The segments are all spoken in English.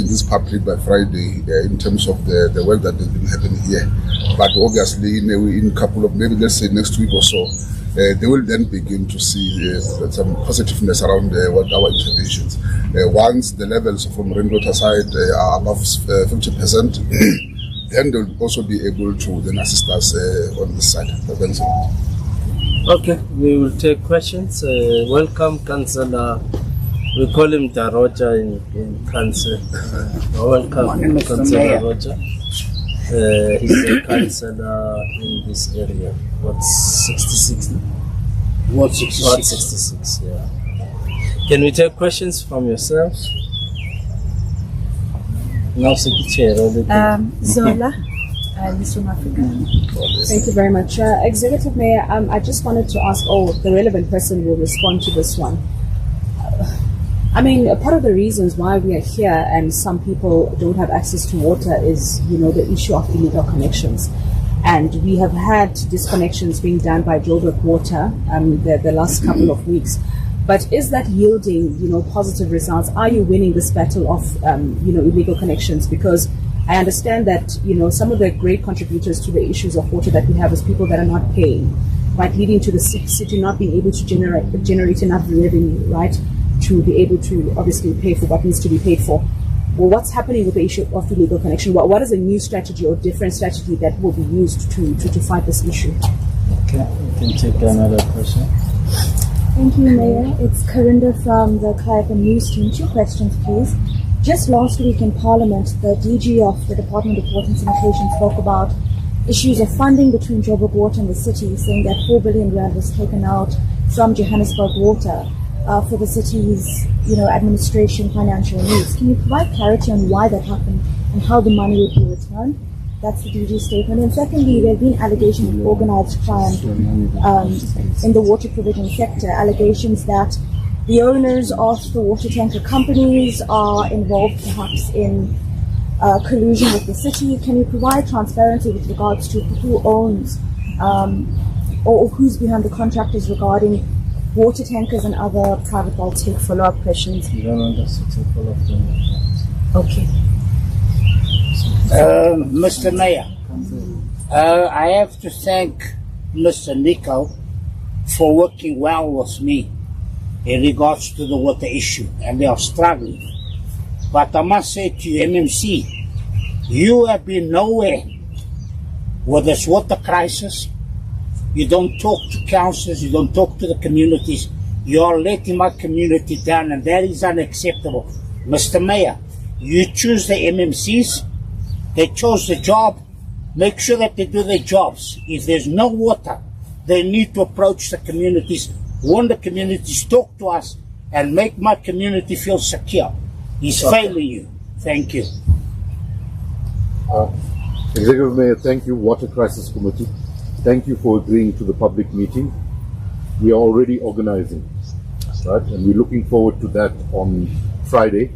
this public by Friday in terms of the work that has been happening here. But obviously, in a couple of, maybe let's say next week or so, they will then begin to see some positiveness around what our interventions. Once the levels from rainwater side are above 50%, then they'll also be able to then assist us on this side. Okay, we will take questions. Welcome, Councillor. We call him Da Roger in council. Welcome, Councillor Roger. He's the councillor in this area. What's 66? What 66? What 66? Yeah. Can we take questions from yourself? No, Zola. Miss from Africa. Thank you very much. Executive Mayor, I just wanted to ask, the relevant person will respond to this one. I mean, part of the reasons why we are here and some people don't have access to water is, the issue of illegal connections. And we have had disconnections being done by Joburg Water the last couple of weeks. But is that yielding, positive results? Are you winning this battle of, illegal connections? Because I understand that, some of the great contributors to the issues of water that we have is people that are not paying, right? Leading to the city not being able to generate enough revenue, right? To be able to obviously pay for what needs to be paid for. Well, what's happening with the issue of illegal connection? What is a new strategy or different strategy that will be used to fight this issue? Okay, we can take another question. Thank you, Mayor. It's Karinda from the Kaifa News team. 2 questions, please. Just last week in Parliament, the DG of the Department of Water and Sanitation spoke about issues of funding between Joburg Water and the city, saying that 4 billion rand was taken out from Johannesburg Water for the city's, administration, financial needs. Can you provide clarity on why that happened and how the money would be returned? That's the DG statement. And secondly, there have been allegations of organized crime in the water provision sector, allegations that the owners of the water tanker companies are involved perhaps in collusion with the city. Can you provide transparency with regards to who owns or who's behind the contractors regarding water tankers and other private wells? Take follow-up questions. You don't want us to take all of them. Okay. Mr. Mayor, I have to thank Mr. Nico for working well with me in regards to the water issue, and they are struggling. But I must say to you, MMC, you have been nowhere with this water crisis. You don't talk to councillors, you don't talk to the communities. You are letting my community down, and that is unacceptable. Mr. Mayor, you choose the MMCs, they chose the job, make sure that they do their jobs. If there's no water, they need to approach the communities, warn the communities, talk to us, and make my community feel secure. He's failing you. Thank you. Executive Mayor, thank you. Water Crisis Committee, thank you for agreeing to the public meeting. We are already organizing, right? And we're looking forward to that on Friday.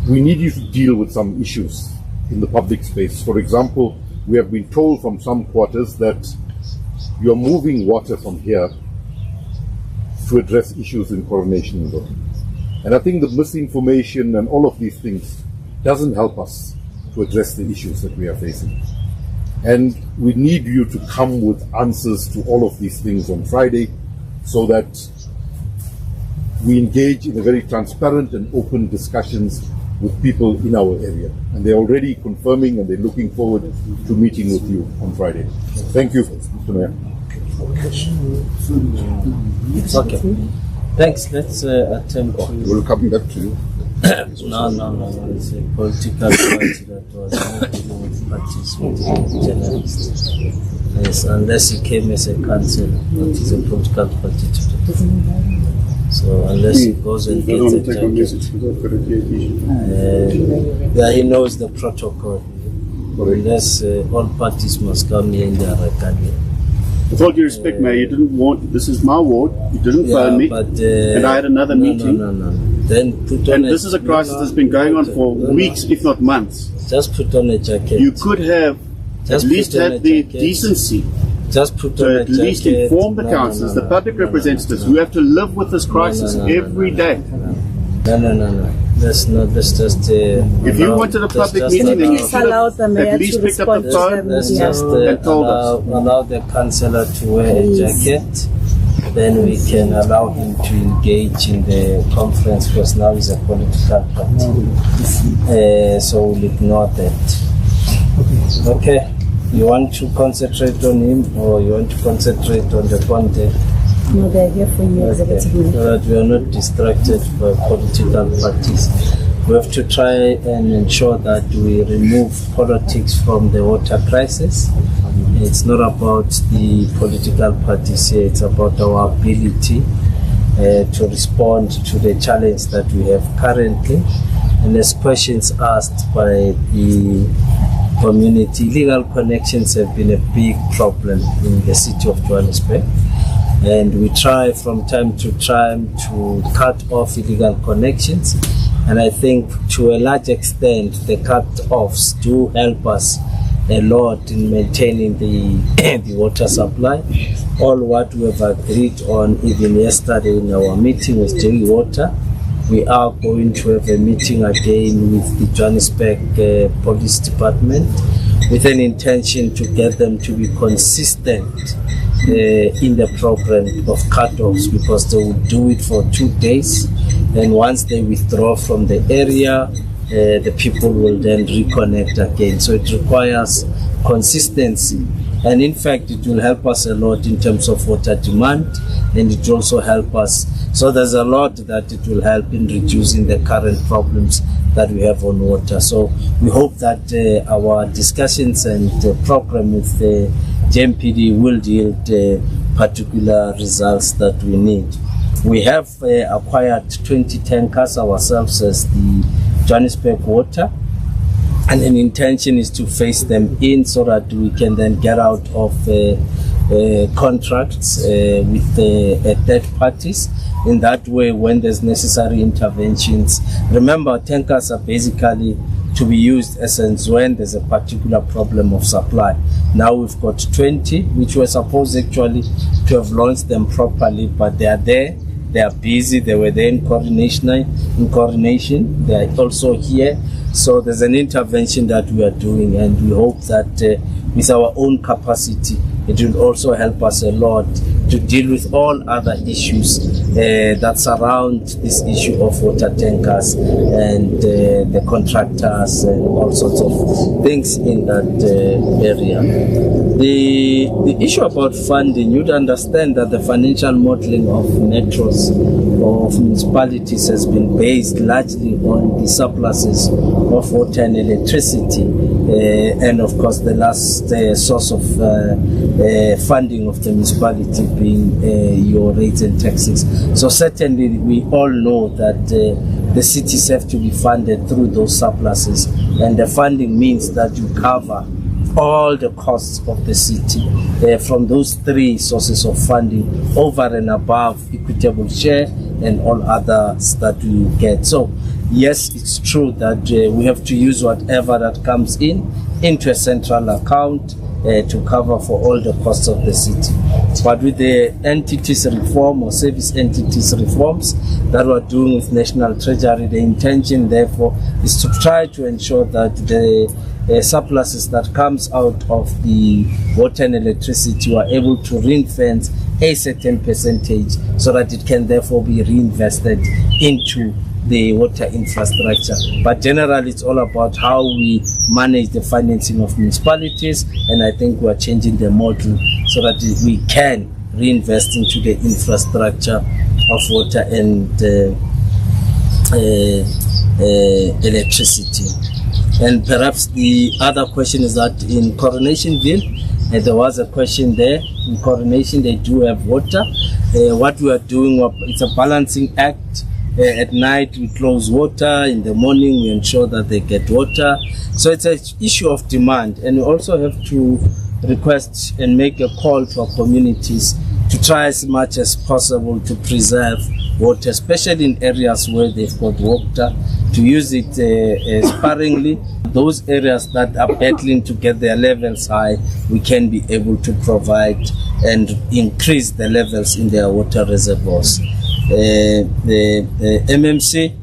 We need you to deal with some issues in the public space. For example, we have been told from some quarters that you're moving water from here to address issues in Coronation Road. And I think the misinformation and all of these things doesn't help us to address the issues that we are facing. And we need you to come with answers to all of these things on Friday so that we engage in a very transparent and open discussions with people in our area. And they're already confirming and they're looking forward to meeting with you on Friday. Thank you, Mr. Mayor. Okay. Thanks. Let's attempt to... We'll come back to you. No. It's a political party that was not dealing with parties, with journalists. Yes, unless you came as a council, but it's a political party today. So unless he goes and gets a jacket, he knows the protocol. Unless all parties must come here in their regalia. With all due respect, Mayor, you didn't want, this is my ward, you didn't phone me, but, and I had another meeting. No. Then put on and this is a crisis that's been going on for weeks, if not months. Just put on a jacket. You could have at least had the decency just put to at least inform the councillors, the public representatives who have to live with this crisis every day. No. That's just If you wanted a public meeting, then you Please allow the mayor at least to picked up respond the to phone them. Let's Yeah. just and told us. allow the councillor to wear Please. a jacket. Then we can allow him to engage in the conference because now he's a political party. So we'll ignore that. Okay. You want to concentrate on him or you want to concentrate on the content? No, they're here for you, Executive Mayor. So that we are not distracted by political parties. We have to try and ensure that we remove politics from the water crisis. It's not about the political parties here, it's about our ability to respond to the challenge that we have currently. And as questions asked by the community, illegal connections have been a big problem in the city of Johannesburg. And we try from time to time to cut off illegal connections. And I think to a large extent, the cut-offs do help us a lot in maintaining the water supply. All what we have agreed on even yesterday in our meeting with Joburg Water, we are going to have a meeting again with the Johannesburg Police Department with an intention to get them to be consistent in the program of cut-offs, because they will do it for 2 days, and once they withdraw from the area, the people will then reconnect again. So it requires consistency, and in fact it will help us a lot in terms of water demand, and it will also help us. So there's a lot that it will help in reducing the current problems that we have on water. So we hope that our discussions and program with the JMPD will yield particular results that we need. We have acquired 20 tankers ourselves as the Johannesburg Water, and an intention is to phase them in so that we can then get out of contracts with third parties. In that way, when there's necessary interventions, remember tankers are basically to be used as and when there's a particular problem of supply. Now we've got 20, which were supposed actually to have launched them properly, but they are there. They are busy. They were there in coordination. They are also here. So there's an intervention that we are doing, and we hope that with our own capacity, it will also help us a lot to deal with all other issues that surround this issue of water tankers and the contractors and all sorts of things in that area. The issue about funding, you'd understand that the financial modeling of metros or of municipalities has been based largely on the surpluses of water and electricity, and of course the last source of funding of the municipality being your rates and taxes. So certainly we all know that the cities have to be funded through those surpluses, and the funding means that you cover all the costs of the city from those three sources of funding over and above equitable share and all others that we get. So yes, it's true that we have to use whatever that comes into a central account to cover for all the costs of the city. But with the entities reform or service entities reforms that we're doing with National Treasury, the intention therefore is to try to ensure that the surpluses that comes out of the water and electricity are able to ring-fence a certain percentage so that it can therefore be reinvested into the water infrastructure. But generally it's all about how we manage the financing of municipalities, and I think we are changing the model so that we can reinvest into the infrastructure of water and electricity. And perhaps the other question is that in Coronationville, there was a question there. In Coronation, they do have water. What we are doing, it's a balancing act. At night, we close water. In the morning, we ensure that they get water. So it's an issue of demand. And we also have to request and make a call to our communities to try as much as possible to preserve water, especially in areas where they've got water, to use it sparingly. Those areas that are battling to get their levels high, we can be able to provide and increase the levels in their water reservoirs. The MMC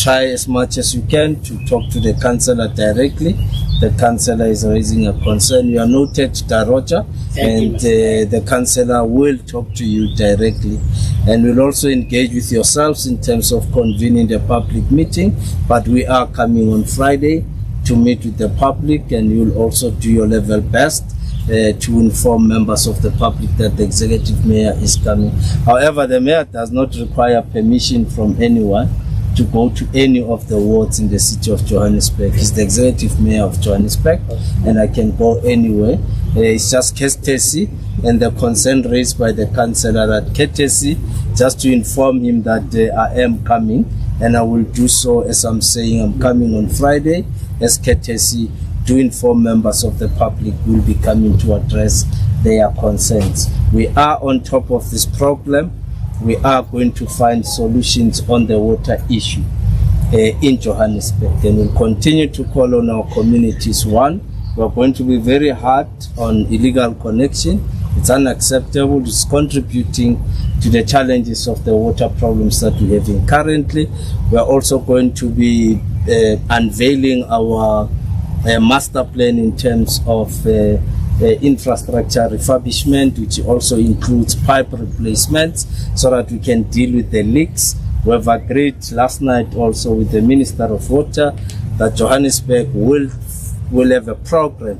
try as much as you can to talk to the councillor directly. The councillor is raising a concern. You are noted, Roger, and the councillor will talk to you directly, and will also engage with yourselves in terms of convening the public meeting. But we are coming on Friday to meet with the public, and you will also do your level best to inform members of the public that the executive mayor is coming. However, the mayor does not require permission from anyone to go to any of the wards in the city of Johannesburg. He's the executive mayor of Johannesburg, and I can go anywhere. It's just courtesy and the concern raised by the councillor at courtesy, just to inform him that I am coming, and I will do so as I'm saying I'm coming on Friday as courtesy to inform members of the public who will be coming to address their concerns. We are on top of this problem. We are going to find solutions on the water issue in Johannesburg, and we'll continue to call on our communities. One, we're going to be very hard on illegal connection. It's unacceptable. It's contributing to the challenges of the water problems that we're having currently. We're also going to be unveiling our master plan in terms of infrastructure refurbishment, which also includes pipe replacements, so that we can deal with the leaks. We have agreed last night also with the Minister of Water that Johannesburg will have a program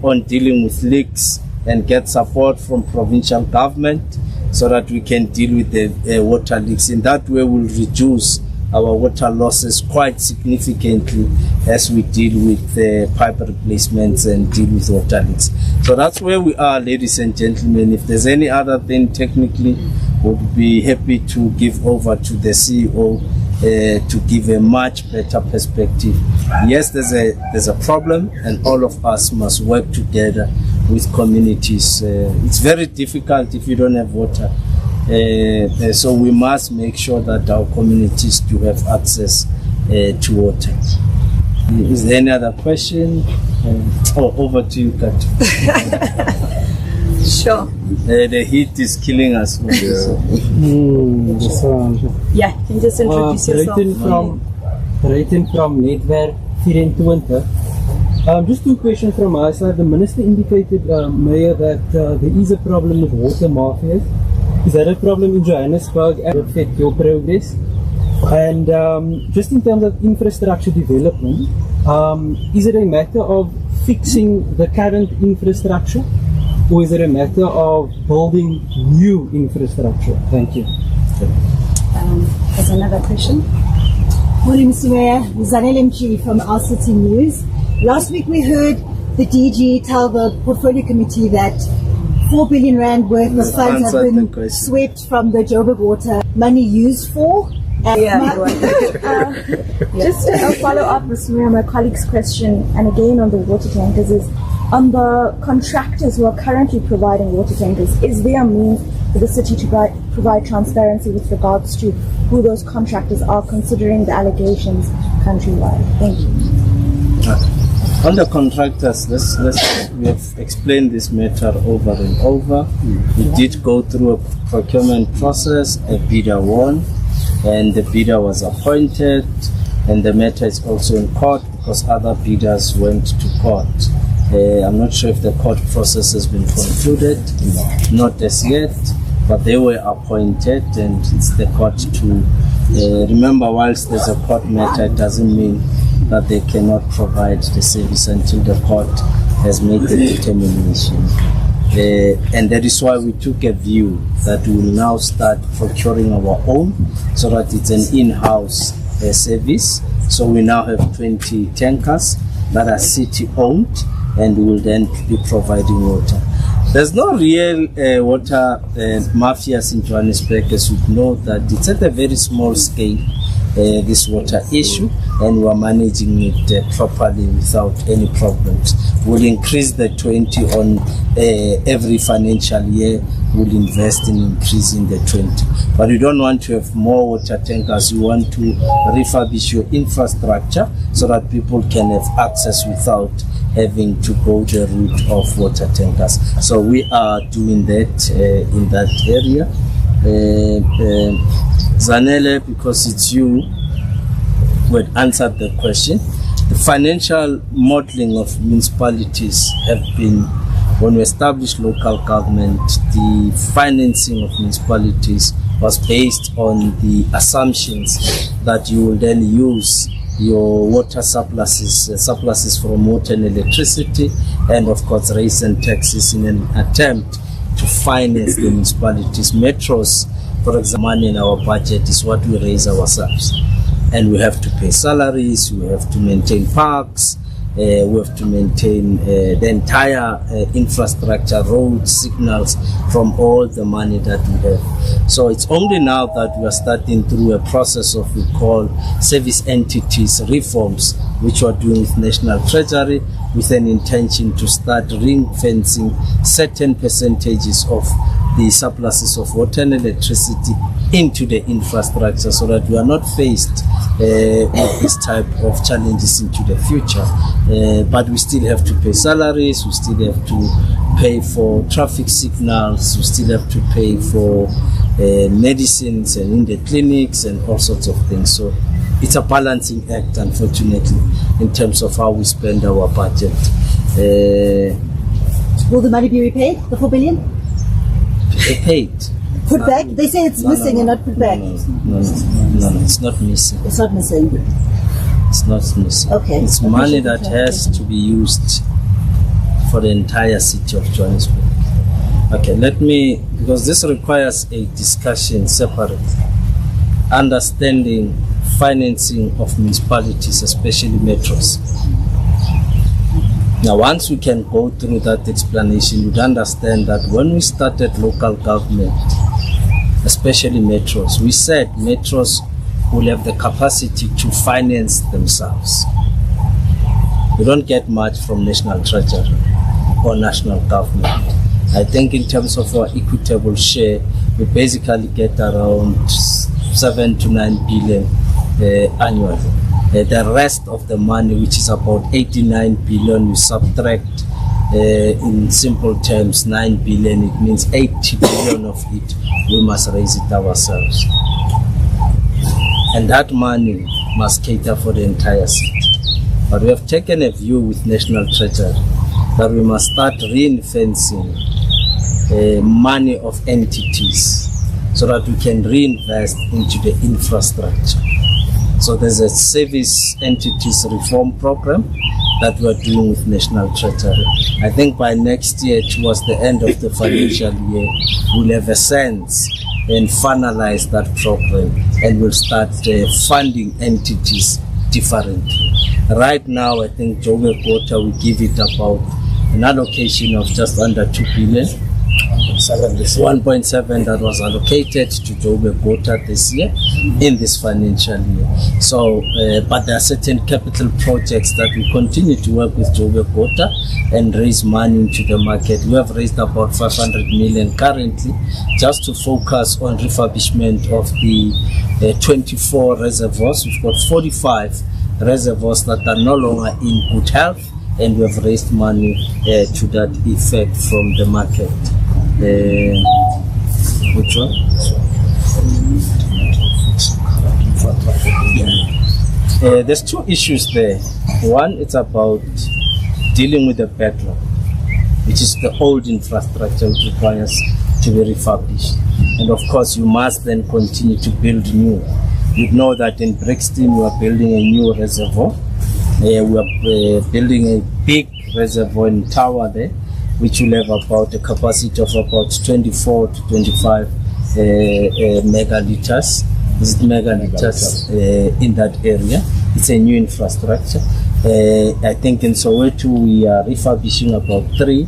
on dealing with leaks and get support from provincial government so that we can deal with the water leaks. In that way, we'll reduce our water losses quite significantly as we deal with the pipe replacements and deal with water leaks. So that's where we are, ladies and gentlemen. If there's any other thing technically, we'll be happy to give over to the CEO to give a much better perspective. Yes, there's a problem, and all of us must work together with communities. It's very difficult if you don't have water. So we must make sure that our communities do have access to water. Is there any other question? Over to you, Kat. Sure. The heat is killing us. Yeah, can you just introduce yourself? Written from Netwerk 24. Just two questions from my side. The minister indicated, Mayor, that there is a problem with water mafias. Is that a problem in Johannesburg and affect your progress? And just in terms of infrastructure development, is it a matter of fixing the current infrastructure, or is it a matter of building new infrastructure? Thank you. There's another question. Morning, Mr. Mayor. Zanel MG from RCT News. Last week we heard the DG tell the portfolio committee that 4 billion rand worth of funds have been swept from the Joburg water. Money used for? Just a follow-up, Mr. Mayor, my colleague's question, and again on the water tankers, is on the contractors who are currently providing water tankers, is there a means for the city to provide transparency with regards to who those contractors are, considering the allegations countrywide? Thank you. On the contractors, we have explained this matter over and over. We did go through a procurement process, a bidder won, and the bidder was appointed, and the matter is also in court because other bidders went to court. I'm not sure if the court process has been concluded, not as yet, but they were appointed, and it's the court to remember, whilst there's a court matter, it doesn't mean that they cannot provide the service until the court has made the determination. And that is why we took a view that we will now start procuring our own, so that it's an in-house service. So we now have 20 tankers that are city-owned, and we will then be providing water. There's no real water mafias in Johannesburg, as you know, that it's at a very small scale, this water issue, and we are managing it properly without any problems. We'll increase the 20 on every financial year. We'll invest in increasing the 20. But we don't want to have more water tankers. We want to refurbish your infrastructure so that people can have access without having to go the route of water tankers. So we are doing that in that area. Zanele, because it's you who had answered the question. The financial modeling of municipalities have been, when we established local government, the financing of municipalities was based on the assumptions that you will then use your water surpluses from water and electricity, and of course raise and taxes in an attempt to finance the municipalities. Metros, for example, money in our budget is what we raise ourselves. And we have to pay salaries, we have to maintain parks, we have to maintain the entire infrastructure, roads, signals, from all the money that we have. So it's only now that we are starting through a process of we call service entities reforms, which we are doing with National Treasury, with an intention to start ring-fencing certain percentages of the surpluses of water and electricity into the infrastructure, so that we are not faced with this type of challenges into the future. But we still have to pay salaries, we still have to pay for traffic signals, we still have to pay for medicines and in the clinics and all sorts of things. So it's a balancing act, unfortunately, in terms of how we spend our budget. Will the money be repaid, the 4 billion? Paid. Put back? They say it's missing and not put back. No, it's not missing. It's not missing. It's not missing. Okay. It's money that has to be used for the entire city of Johannesburg. Okay, because this requires a discussion separate. Understanding financing of municipalities, especially metros. Now, once we can go through that explanation, you'd understand that when we started local government, especially metros, we said metros will have the capacity to finance themselves. We don't get much from National Treasury or national government. I think in terms of our equitable share, we basically get around 7 to 9 billion annually. The rest of the money, which is about 89 billion, you subtract in simple terms 9 billion, it means 80 billion of it we must raise it ourselves. And that money must cater for the entire city. But we have taken a view with National Treasury that we must start ring-fencing money of entities so that we can reinvest into the infrastructure. So there's a service entities reform program that we're doing with National Treasury. I think by next year, towards the end of the financial year, we'll have a sense and finalize that program, and we'll start funding entities differently. Right now, I think Joburg Water, we give it about an allocation of just under 2 billion. 1.7 that was allocated to Joburg Water this year, in this financial year. So, but there are certain capital projects that we continue to work with Joburg Water and raise money into the market. We have raised about 500 million currently, just to focus on refurbishment of the 24 reservoirs. We've got 45 reservoirs that are no longer in good health, and we have raised money to that effect from the market. Which one? There's two issues there. One, it's about dealing with the backlog, which is the old infrastructure which requires to be refurbished. And of course, you must then continue to build new. You know that in Brixton, we are building a new reservoir. We are building a big reservoir in Tower there, which will have about a capacity of about 24 to 25 megaliters. Is it megaliters in that area? It's a new infrastructure. I think in Soweto we are refurbishing about 3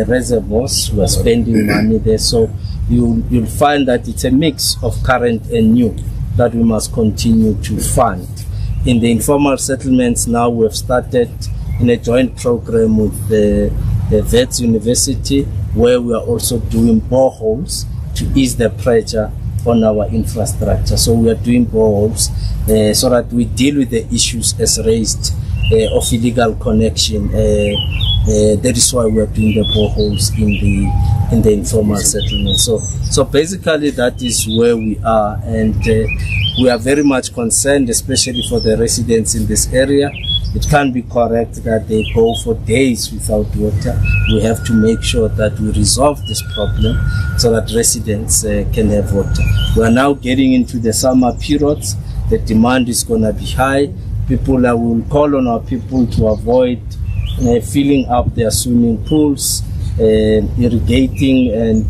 reservoirs. We are spending money there, so you'll find that it's a mix of current and new that we must continue to fund. In the informal settlements now, we have started in a joint program with the Vets University, where we are also doing boreholes to ease the pressure on our infrastructure. So we are doing boreholes so that we deal with the issues as raised of illegal connection That is why we are doing the boreholes in the informal settlement. So basically that is where we are, and we are very much concerned, especially for the residents in this area. It can't be correct that they go for days without water. We have to make sure that we resolve this problem so that residents can have water. We are now getting into the summer periods. The demand is going to be high. Will call on our people to avoid filling up their swimming pools, irrigating and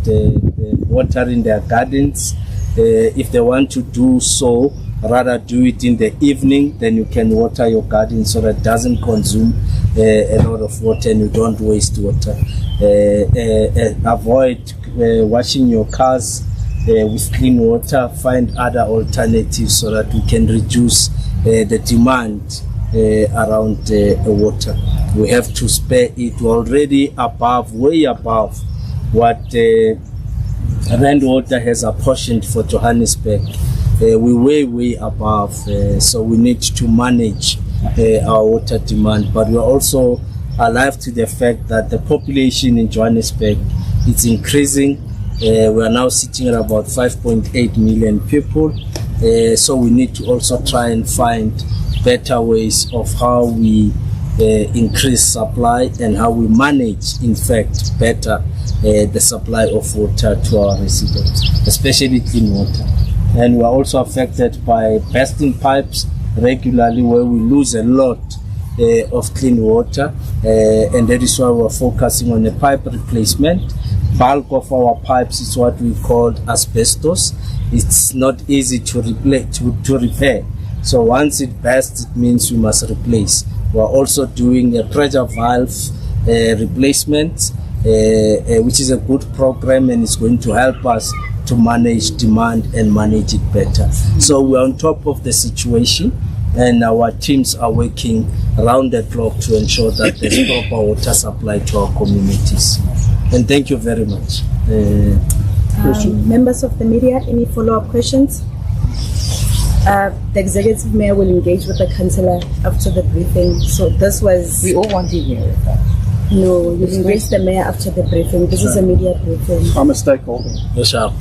watering their gardens. If they want to do so, rather do it in the evening, then you can water your garden so that it doesn't consume a lot of water and you don't waste water. Avoid washing your cars with clean water. Find other alternatives so that we can reduce the demand around water. We have to spare it. We're already way above what Rand Water has apportioned for Johannesburg. We're way above, so we need to manage our water demand. But we're also alive to the fact that the population in Johannesburg is increasing. We are now sitting at about 5.8 million people. So we need to also try and find better ways of how we increase supply and how we manage, in fact, better the supply of water to our residents, especially clean water. And we are also affected by bursting pipes regularly, where we lose a lot of clean water, and that is why we are focusing on a pipe replacement. Bulk of our pipes is what we call asbestos. It's not easy to repair. So once it bursts, it means we must replace. We are also doing a pressure valve replacement, which is a good program and is going to help us to manage demand and manage it better. So we're on top of the situation, and our teams are working around the clock to ensure that there's proper water supply to our communities. And thank you very much. Members of the media, any follow-up questions? The executive mayor will engage with the councillor after the briefing. So this was... We all want to hear it. No, you engage the mayor after the briefing. This is a media briefing. I'm a stakeholder. Yes, sir.